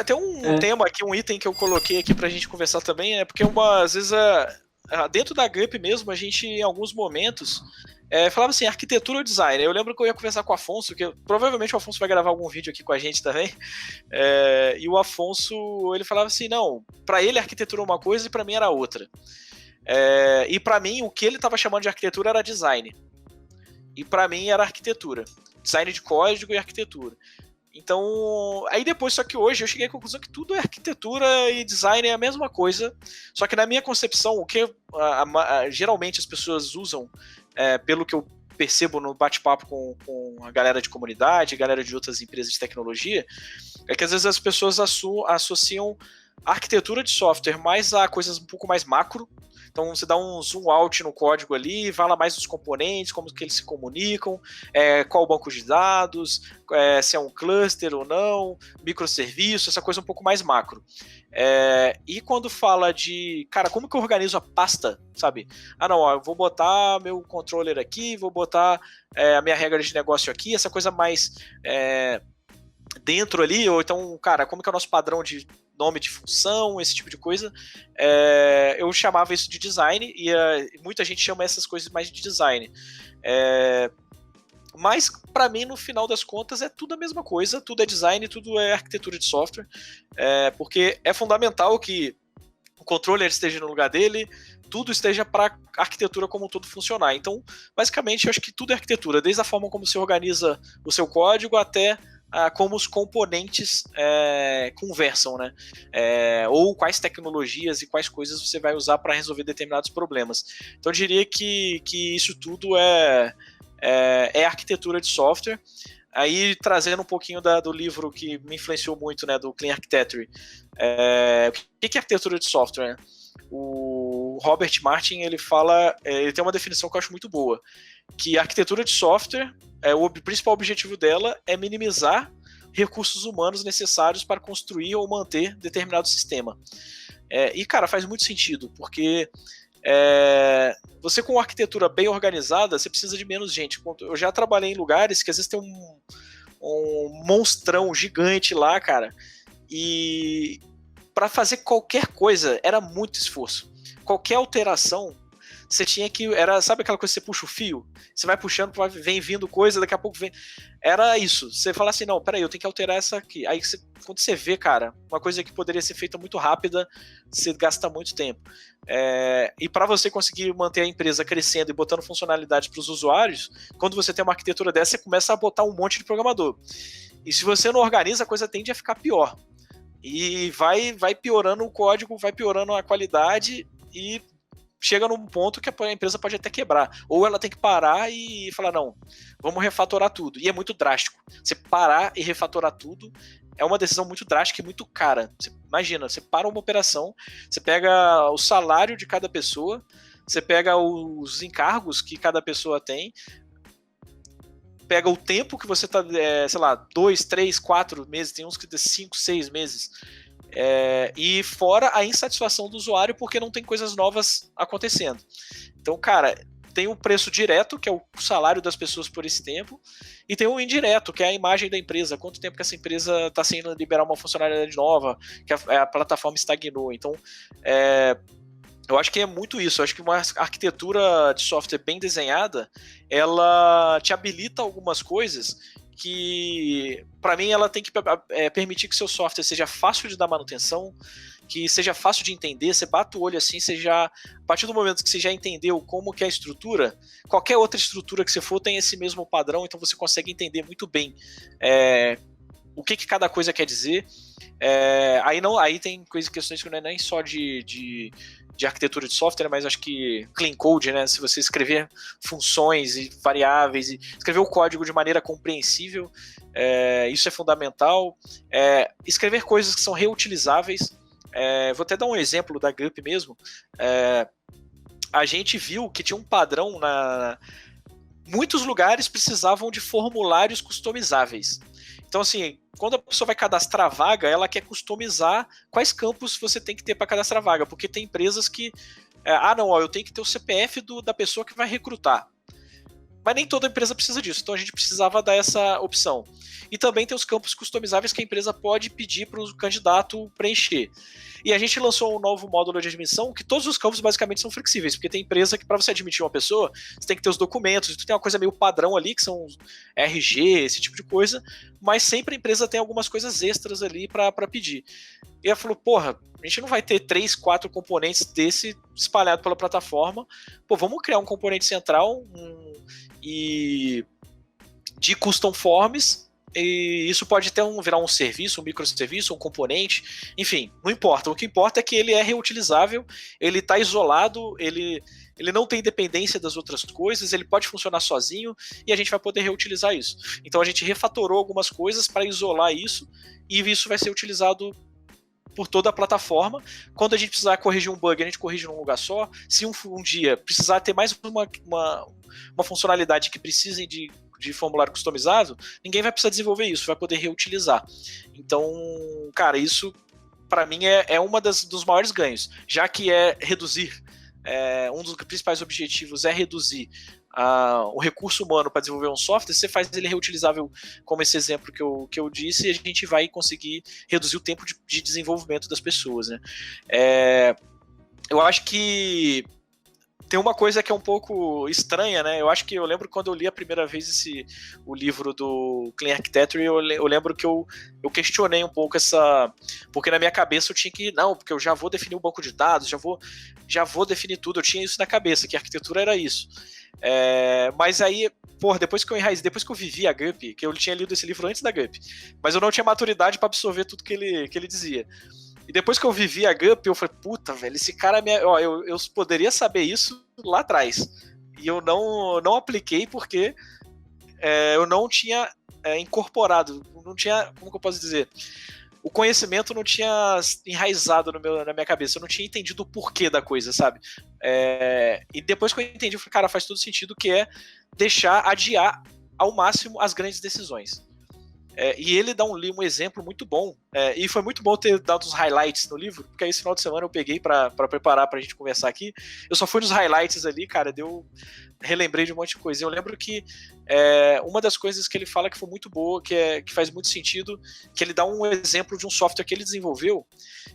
Tem um É. tema aqui, um item que eu coloquei aqui pra gente conversar também, porque às vezes dentro da GUP mesmo, a gente em alguns momentos falava assim, arquitetura ou design. Eu lembro que eu ia conversar com o Afonso, que provavelmente o Afonso vai gravar algum vídeo aqui com a gente também, e o Afonso, ele falava assim, não, pra ele arquitetura é uma coisa e pra mim era outra. E pra mim, o que ele tava chamando de arquitetura era design. E pra mim era arquitetura. Design de código e arquitetura. Então, aí depois, só que hoje eu cheguei à conclusão que tudo é arquitetura e design é a mesma coisa, só que na minha concepção, o que geralmente as pessoas usam, pelo que eu percebo no bate-papo com a galera de comunidade, a galera de outras empresas de tecnologia, é que às vezes as pessoas associam a arquitetura de software mais a coisas um pouco mais macro. Então você dá um zoom out no código ali, fala mais dos componentes, como que eles se comunicam, qual o banco de dados, se é um cluster ou não, microserviço, essa coisa um pouco mais macro. E quando fala de, cara, como que eu organizo a pasta, sabe? Não, ó, eu vou botar meu controller aqui, vou botar a minha regra de negócio aqui, essa coisa mais dentro ali, ou então, cara, como que é o nosso padrão de nome de função, esse tipo de coisa, eu chamava isso de design, e muita gente chama essas coisas mais de design. Mas, para mim, no final das contas, é tudo a mesma coisa, tudo é design, tudo é arquitetura de software, porque é fundamental que o controller esteja no lugar dele, tudo esteja para a arquitetura como um todo funcionar. Então, basicamente, eu acho que tudo é arquitetura, desde a forma como você organiza o seu código até como os componentes conversam, né? Ou quais tecnologias e quais coisas você vai usar para resolver determinados problemas. Então, eu diria que isso tudo é arquitetura de software. Aí, trazendo um pouquinho do livro que me influenciou muito, né, do Clean Architecture. O que é arquitetura de software? Né? O Robert Martin, ele tem uma definição que eu acho muito boa, que a arquitetura de software, o principal objetivo dela é minimizar recursos humanos necessários para construir ou manter determinado sistema. E, cara, faz muito sentido, porque você com uma arquitetura bem organizada, você precisa de menos gente. Eu já trabalhei em lugares que às vezes tem um monstrão gigante lá, cara, e para fazer qualquer coisa era muito esforço. Qualquer alteração, você tinha que... sabe aquela coisa que você puxa o fio? Você vai puxando, vem vindo coisa, daqui a pouco vem... Era isso. Você fala assim, não, peraí, eu tenho que alterar essa aqui. Aí quando você vê, cara, uma coisa que poderia ser feita muito rápida, você gasta muito tempo. E para você conseguir manter a empresa crescendo e botando funcionalidade para os usuários, quando você tem uma arquitetura dessa, você começa a botar um monte de programador. E se você não organiza, a coisa tende a ficar pior. E vai piorando o código, vai piorando a qualidade e chega num ponto que a empresa pode até quebrar. Ou ela tem que parar e falar, não, vamos refatorar tudo. E é muito drástico. Você parar e refatorar tudo é uma decisão muito drástica e muito cara. Você imagina, você para uma operação, você pega o salário de cada pessoa, você pega os encargos que cada pessoa tem, pega o tempo que você tá, sei lá, 2, 3, 4 meses, tem uns que tem 5, 6 meses, e fora a insatisfação do usuário porque não tem coisas novas acontecendo. Então, cara, tem o preço direto, que é o salário das pessoas por esse tempo, e tem o indireto, que é a imagem da empresa, quanto tempo que essa empresa está sem liberar uma funcionalidade nova, que a plataforma estagnou. Então, eu acho que é muito isso. Eu acho que uma arquitetura de software bem desenhada, ela te habilita algumas coisas que, para mim, ela tem que permitir que seu software seja fácil de dar manutenção, que seja fácil de entender. Você bate o olho assim, a partir do momento que você já entendeu como que é a estrutura, qualquer outra estrutura que você for tem esse mesmo padrão, então você consegue entender muito bem o que cada coisa quer dizer. Aí tem questões que não é nem só de arquitetura de software, mas acho que clean code, né? Se você escrever funções e variáveis e escrever o código de maneira compreensível, isso é fundamental. Escrever coisas que são reutilizáveis. Vou até dar um exemplo da GUP mesmo. A gente viu que tinha um padrão muitos lugares precisavam de formulários customizáveis. Então, assim, quando a pessoa vai cadastrar vaga, ela quer customizar quais campos você tem que ter para cadastrar vaga, porque tem empresas que, não, eu tenho que ter o CPF da pessoa que vai recrutar. Mas nem toda empresa precisa disso, então a gente precisava dar essa opção. E também tem os campos customizáveis que a empresa pode pedir para o candidato preencher. E a gente lançou um novo módulo de admissão que todos os campos basicamente são flexíveis, porque tem empresa que para você admitir uma pessoa, você tem que ter os documentos, tu tem uma coisa meio padrão ali, que são RG, esse tipo de coisa, mas sempre a empresa tem algumas coisas extras ali para pedir. E ela falou, porra, a gente não vai ter 3, 4 componentes desse espalhado pela plataforma, pô, vamos criar um componente central e de custom forms, e isso pode até virar um serviço, um microserviço, um componente, enfim, não importa. O que importa é que ele é reutilizável, ele está isolado, ele não tem dependência das outras coisas, ele pode funcionar sozinho e a gente vai poder reutilizar isso. Então a gente refatorou algumas coisas para isolar isso e isso vai ser utilizado por toda a plataforma. Quando a gente precisar corrigir um bug, a gente corrige num lugar só. Se um dia precisar ter mais uma funcionalidade que precise de formulário customizado, ninguém vai precisar desenvolver isso, vai poder reutilizar. Então, cara, isso para mim é uma dos maiores ganhos, já que é reduzir, um dos principais objetivos é reduzir o recurso humano para desenvolver um software, você faz ele reutilizável, como esse exemplo que eu disse, e a gente vai conseguir reduzir o tempo de desenvolvimento das pessoas, né? Eu acho que tem uma coisa que é um pouco estranha, né? Eu lembro quando eu li a primeira vez o livro do Clean Architecture, eu lembro que eu questionei um pouco porque na minha cabeça eu tinha que, não, porque eu já vou definir o banco de dados, já vou definir tudo, eu tinha isso na cabeça, que a arquitetura era isso. Mas aí, depois que eu vivi a GUP, que eu tinha lido esse livro antes da GUP, mas eu não tinha maturidade para absorver tudo que ele dizia. E depois que eu vivi a GUP, eu falei, puta, velho, esse cara, eu poderia saber isso lá atrás. E eu não apliquei porque eu não tinha incorporado, não tinha, como que eu posso dizer? O conhecimento não tinha enraizado na minha cabeça, eu não tinha entendido o porquê da coisa, sabe? E depois que eu entendi, eu falei, cara, faz todo sentido, que é adiar ao máximo as grandes decisões. E ele dá um exemplo muito bom, e foi muito bom ter dado os highlights no livro, porque aí esse final de semana eu peguei pra preparar pra gente conversar aqui, eu só fui nos highlights ali, cara, relembrei de um monte de coisa. Eu lembro que uma das coisas que ele fala que foi muito boa, que faz muito sentido, que ele dá um exemplo de um software que ele desenvolveu,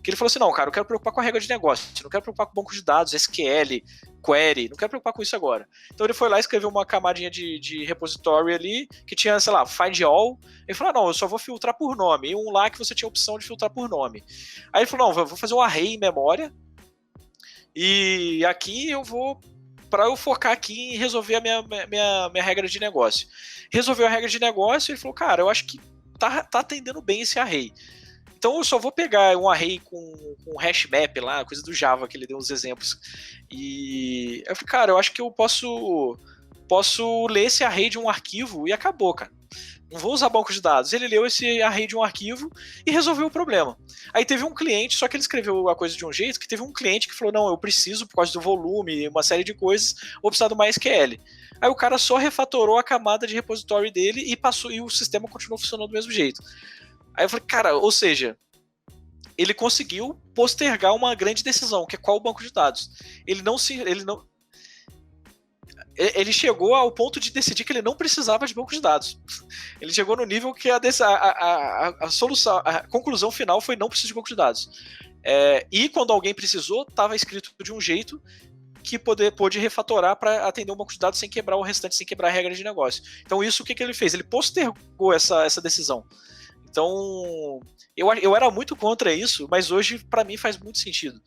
que ele falou assim, não, cara, eu quero preocupar com a regra de negócio, não quero preocupar com banco de dados, SQL, query, não quero preocupar com isso agora. Então ele foi lá e escreveu uma camadinha de repository ali, que tinha, sei lá, find all. Ele falou, não, eu só vou filtrar por nome. E um lá que você tinha a opção de filtrar por nome. Aí ele falou, não, vou fazer um array em memória, e aqui para eu focar aqui em resolver a minha regra de negócio. Resolveu a regra de negócio e ele falou, cara, eu acho que tá atendendo bem esse array. Então eu só vou pegar um array com hash map lá, coisa do Java, que ele deu uns exemplos. E eu falei, cara, eu acho que eu posso ler esse array de um arquivo e acabou, cara. Não vou usar banco de dados. Ele leu esse array de um arquivo e resolveu o problema. Aí teve um cliente, só que ele escreveu a coisa de um jeito, que teve um cliente que falou, não, eu preciso, por causa do volume, uma série de coisas, vou precisar do MySQL. Aí o cara só refatorou a camada de repository dele e o sistema continuou funcionando do mesmo jeito. Aí eu falei, cara, ou seja, ele conseguiu postergar uma grande decisão, que é qual o banco de dados. Ele chegou ao ponto de decidir que ele não precisava de banco de dados. Ele chegou no nível que a solução, a conclusão final foi não preciso de banco de dados. E quando alguém precisou, estava escrito de um jeito que pôde refatorar para atender um banco de dados sem quebrar o restante, sem quebrar a regra de negócio. Então isso, o que ele fez? Ele postergou essa decisão. Então, eu era muito contra isso, mas hoje, para mim, faz muito sentido.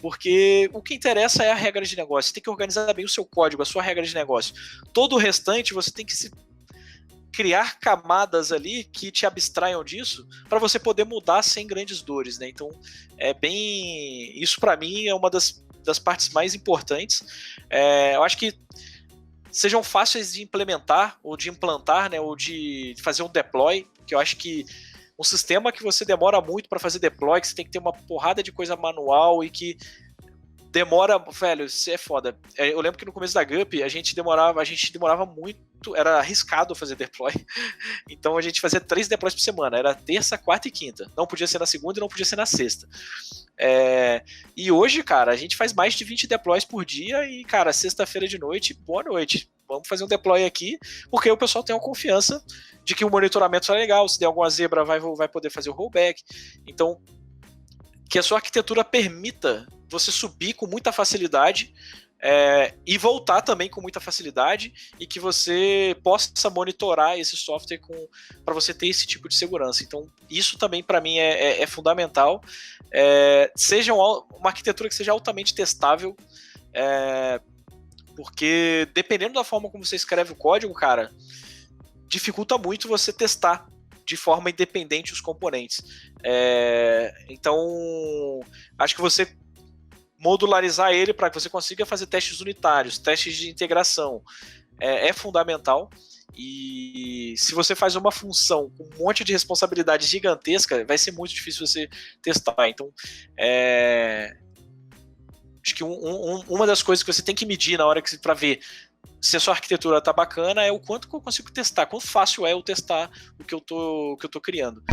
Porque o que interessa é a regra de negócio. Você tem que organizar bem o seu código, a sua regra de negócio. Todo o restante, você tem que criar camadas ali que te abstraiam disso para você poder mudar sem grandes dores, né? Então, isso para mim é uma das partes mais importantes. Eu acho que sejam fáceis de implementar, ou de implantar, né? Ou de fazer um deploy, que eu acho que um sistema que você demora muito para fazer deploy, que você tem que ter uma porrada de coisa manual e que demora, velho, isso é foda. Eu lembro que no começo da GUP a gente demorava muito, era arriscado fazer deploy. Então a gente fazia 3 deploys por semana, era terça, quarta e quinta. Não podia ser na segunda e não podia ser na sexta. E hoje, cara, a gente faz mais de 20 deploys por dia e, cara, sexta-feira de noite, boa noite. vamos fazer um deploy aqui, porque o pessoal tem uma confiança de que o monitoramento será legal, se der alguma zebra vai poder fazer o rollback. Então, que a sua arquitetura permita você subir com muita facilidade e voltar também com muita facilidade, e que você possa monitorar esse software para você ter esse tipo de segurança. Então, isso também para mim é fundamental. Seja uma arquitetura que seja altamente testável, porque dependendo da forma como você escreve o código, cara, dificulta muito você testar de forma independente os componentes. Então, acho que você modularizar ele para que você consiga fazer testes unitários, testes de integração, é fundamental. E se você faz uma função com um monte de responsabilidade gigantesca, vai ser muito difícil você testar. Então, acho que uma das coisas que você tem que medir na hora para ver se a sua arquitetura está bacana é o quanto que eu consigo testar, quanto fácil é eu testar o que eu tô criando.